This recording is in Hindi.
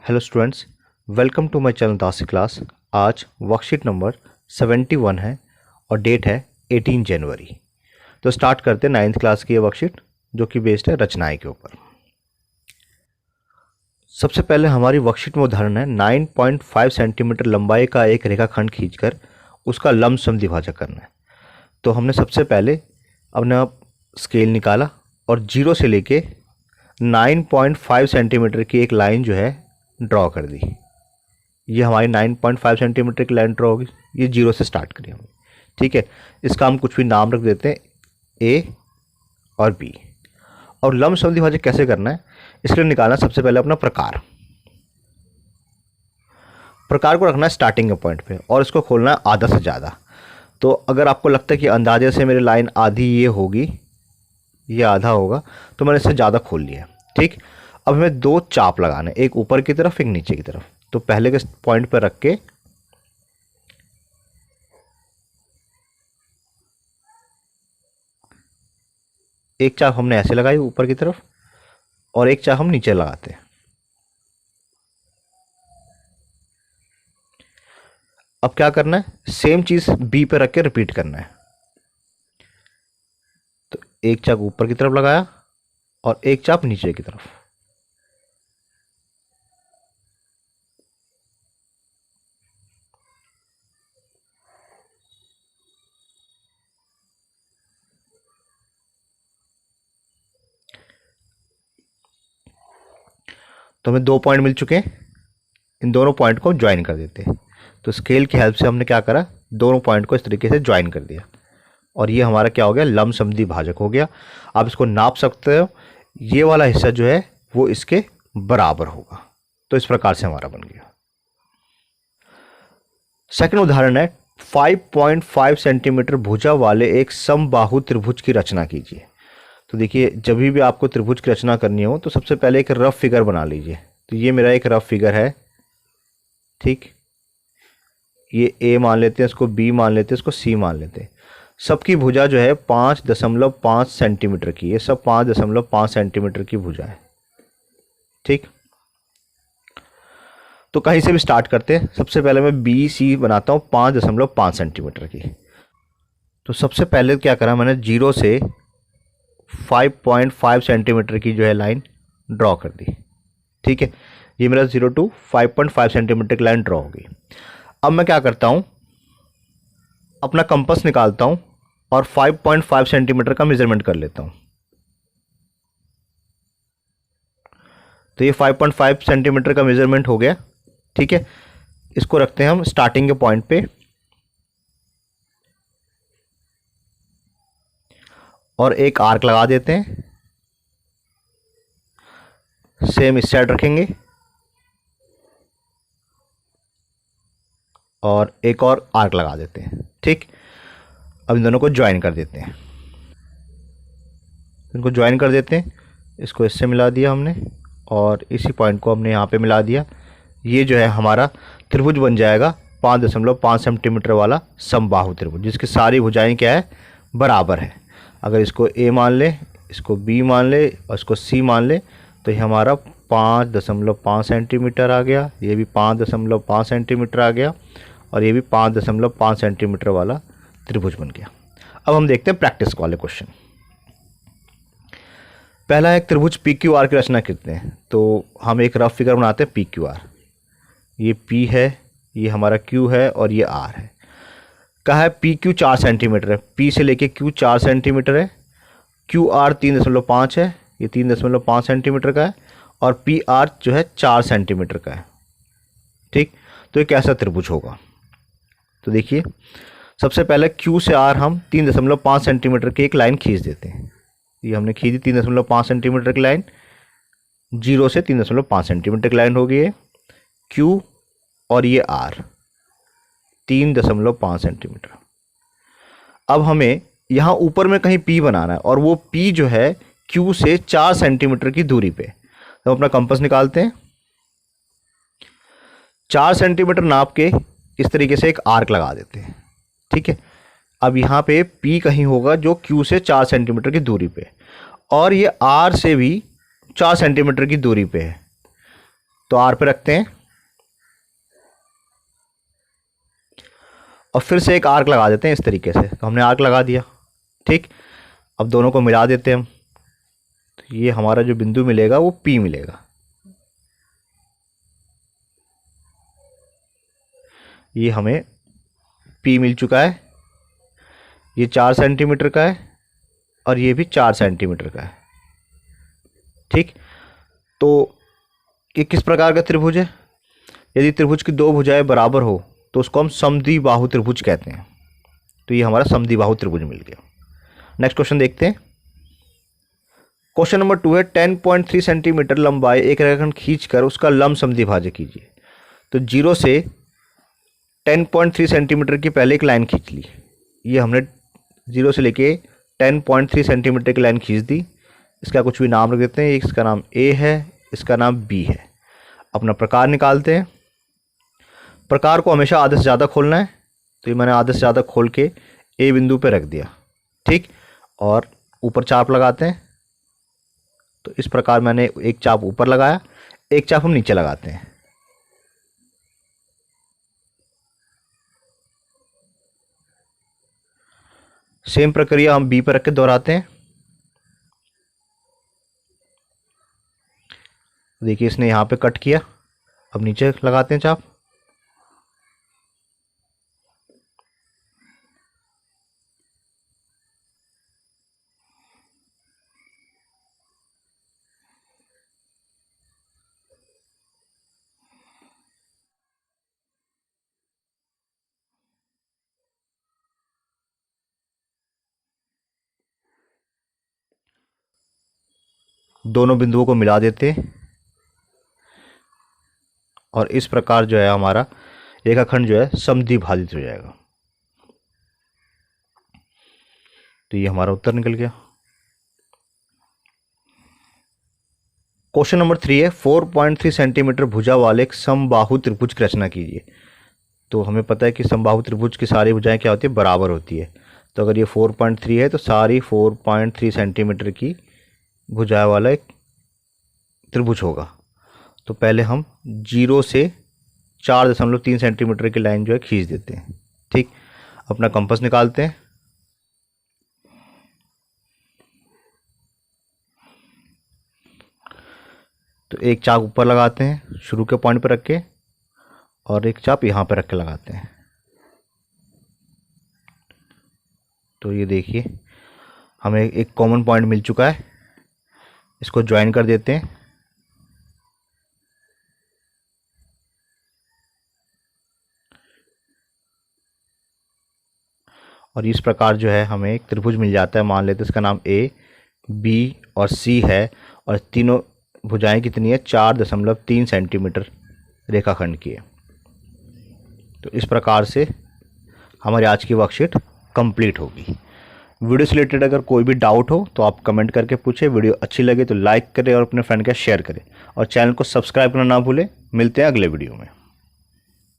Hello students, welcome to my channel दासी क्लास। आज वर्कशीट नंबर 71 है और डेट है 18 जनवरी। तो स्टार्ट करते हैं 9th क्लास की ये वर्कशीट जो कि बेस्ड है रचनाएं के ऊपर। सबसे पहले हमारी वर्कशीट में उदाहरण है 9.5 सेंटीमीटर लंबाई का एक रेखाखंड खींचकर उसका लंबसम द्विभाजक करना है। तो हमने सबसे पहले अपना स्केल निकाला और 0 से लेके 9.5 सेंटीमीटर की एक लाइन जो है ड्रॉ कर दी। ये हमारी 9.5 सेंटीमीटर की लाइन ड्रॉ होगी। ये 0 से स्टार्ट करिए हम, ठीक है। इसका हम कुछ भी नाम रख देते हैं, ए और बी। और लंबसम द्विभाजक कैसे करना है, इसके लिए निकालना सबसे पहले अपना प्रकार को रखना है स्टार्टिंग के पॉइंट पे और इसको खोलना है आधा से ज़्यादा। तो अगर आपको लगता है कि अंदाजे से मेरी लाइन आधी ये होगी, ये आधा होगा, तो मैंने इससे ज़्यादा खोल लिया, ठीक। अब हमें दो चाप लगाने, एक ऊपर की तरफ एक नीचे की तरफ। तो पहले के पॉइंट पर रख के एक चाप हमने ऐसे लगाई ऊपर की तरफ और एक चाप हम नीचे लगाते हैं। अब क्या करना है, सेम चीज बी पे रख के रिपीट करना है। तो एक चाप ऊपर की तरफ लगाया और एक चाप नीचे की तरफ। तो हमें दो पॉइंट मिल चुके हैं, इन दोनों पॉइंट को ज्वाइन कर देते हैं। तो स्केल की हेल्प से हमने क्या करा, दोनों पॉइंट को इस तरीके से ज्वाइन कर दिया और ये हमारा क्या हो गया, लंबसम द्विभाजक हो गया। आप इसको नाप सकते हो, ये वाला हिस्सा जो है वो इसके बराबर होगा। तो इस प्रकार से हमारा बन गया। सेकंड उदाहरण है 5.5 सेंटीमीटर भुजा वाले एक समबाहु त्रिभुज की रचना कीजिए। तो देखिए, जब भी आपको त्रिभुज की रचना करनी हो तो सबसे पहले एक रफ फिगर बना लीजिए। तो ये मेरा एक रफ फिगर है, ठीक। ये ए मान लेते हैं, इसको बी मान लेते हैं, इसको सी मान लेते हैं। सबकी भुजा जो है 5.5 सेंटीमीटर की, ये सब 5.5 सेंटीमीटर की भुजा है, ठीक। तो कहीं से भी स्टार्ट करते हैं। सबसे पहले मैं बी सी बनाता हूँ 5.5 सेंटीमीटर की। तो सबसे पहले क्या करा मैंने, 0 से 5.5 सेंटीमीटर की जो है लाइन ड्रॉ कर दी, ठीक है। ये मेरा 0 to 5.5 सेंटीमीटर की लाइन ड्रॉ होगी। अब मैं क्या करता हूँ, अपना कंपास निकालता हूँ और 5.5 सेंटीमीटर का मेजरमेंट कर लेता हूँ। तो ये 5.5 सेंटीमीटर का मेजरमेंट हो गया, ठीक है। इसको रखते हैं हम स्टार्टिंग के पॉइंट पे और एक आर्क लगा देते हैं। सेम इस साइड रखेंगे और एक और आर्क लगा देते हैं, ठीक। अब इन दोनों को ज्वाइन कर देते हैं। इनको ज्वाइन कर देते हैं, इसको इससे मिला दिया हमने और इसी पॉइंट को हमने यहाँ पे मिला दिया। ये जो है हमारा त्रिभुज बन जाएगा 5.5 सेंटीमीटर वाला समबाहु त्रिभुज, जिसकी सारी भुजाएं क्या है, बराबर है। अगर इसको ए मान ले, इसको बी मान ले और इसको सी मान ले, तो ये हमारा 5.5 सेंटीमीटर आ गया, ये भी 5.5 सेंटीमीटर आ गया और ये भी 5.5 सेंटीमीटर वाला त्रिभुज बन गया। अब हम देखते हैं प्रैक्टिस वाले क्वेश्चन। पहला एक त्रिभुज पी क्यू आर की रचना करते हैं। तो हम एक रफ फिगर बनाते हैं पी क्यू आर। ये पी है, ये हमारा क्यू है और ये आर है। कहा है पी क्यू 4 सेंटीमीटर है, पी से लेके क्यू 4 सेंटीमीटर है, क्यू आर 3.5 है, ये 3.5 सेंटीमीटर का है और पी आर जो है 4 सेंटीमीटर का है, ठीक। तो ये कैसा त्रिभुज होगा। तो देखिए, सबसे पहले क्यू से आर हम 3.5 सेंटीमीटर की एक लाइन खींच देते हैं। ये हमने खींची 3.5 सेंटीमीटर की लाइन, 0 से 3.5 सेंटीमीटर की लाइन हो गई है। क्यू और ये आर 3.5 सेंटीमीटर। अब हमें यहाँ ऊपर में कहीं पी बनाना है और वो पी जो है क्यू से 4 सेंटीमीटर की दूरी पे। तो अपना कंपास निकालते हैं, 4 सेंटीमीटर नाप के इस तरीके से एक आर्क लगा देते हैं, ठीक है। अब यहाँ पे P कहीं होगा जो Q से 4 सेंटीमीटर की दूरी पे और ये R से भी 4 सेंटीमीटर की दूरी पे है। तो आर पे रखते हैं और फिर से एक आर्क लगा देते हैं इस तरीके से। तो हमने आर्क लगा दिया, ठीक। अब दोनों को मिला देते हैं हम, तो ये हमारा जो बिंदु मिलेगा वो P मिलेगा। ये हमें P मिल चुका है। ये 4 सेंटीमीटर का है और ये भी 4 सेंटीमीटर का है, ठीक। तो ये किस प्रकार का त्रिभुज है? यदि त्रिभुज की दो भुजाएं बराबर हो तो उसको हम समद्विबाहु त्रिभुज कहते हैं। तो ये हमारा समद्विबाहु त्रिभुज मिल गया। नेक्स्ट क्वेश्चन देखते हैं। क्वेश्चन नंबर 2 है 10.3 सेंटीमीटर लंबाई एक रेखाखंड खींचकर उसका लंब समद्विभाजक कीजिए। तो 0 से 10.3 सेंटीमीटर की पहले एक लाइन खींच ली। ये हमने 0 से लेके 10.3 सेंटीमीटर की लाइन खींच दी। इसका कुछ भी नाम रख देते हैं। इसका नाम A है, इसका नाम B है। अपना प्रकार निकालते हैं। प्रकार को हमेशा आधे से ज़्यादा खोलना है। तो ये मैंने आधे से ज़्यादा खोल के A बिंदु पे रख दिया, ठीक। और ऊपर चाप लगाते हैं। तो इस प्रकार मैंने एक चाप ऊपर लगाया, एक चाप हम नीचे लगाते हैं। सेम प्रक्रिया हम B पर रख के दोहराते हैं। देखिए इसने यहाँ पे कट किया। अब नीचे लगाते हैं चाप। दोनों बिंदुओं को मिला देते हैं और इस प्रकार जो है हमारा रेखाखंड जो है समद्विभाजित हो जाएगा। तो ये हमारा उत्तर निकल गया। क्वेश्चन नंबर 3 है 4.3 सेंटीमीटर भुजा वाले एक समबाहु त्रिभुज की रचना कीजिए। तो हमें पता है कि समबाहु त्रिभुज की सारी भुजाएं क्या होती है? बराबर होती है। तो अगर ये 4.3 है तो सारी 4.3 सेंटीमीटर की भुजा वाला एक त्रिभुज होगा। तो पहले हम 0 से 4.3 सेंटीमीटर की लाइन जो है खींच देते हैं, ठीक। अपना कंपास निकालते हैं। तो एक चाप ऊपर लगाते हैं शुरू के पॉइंट पर रख के और एक चाप यहाँ पर रख के लगाते हैं। तो ये देखिए हमें एक कॉमन पॉइंट मिल चुका है। इसको ज्वाइन कर देते हैं। और इस प्रकार जो है हमें एक त्रिभुज मिल जाता है। मान लेते हैं इसका नाम A, B और C है और तीनों भुजाएं कितनी है? 4.3 सेंटीमीटर रेखाखंड की है। तो इस प्रकार से हमारी आज की वर्कशीट कंप्लीट होगी। वीडियो से रिलेटेड अगर कोई भी डाउट हो तो आप कमेंट करके पूछें। वीडियो अच्छी लगे तो लाइक करें और अपने फ्रेंड के साथ शेयर करें और चैनल को सब्सक्राइब करना ना भूलें। मिलते हैं अगले वीडियो में।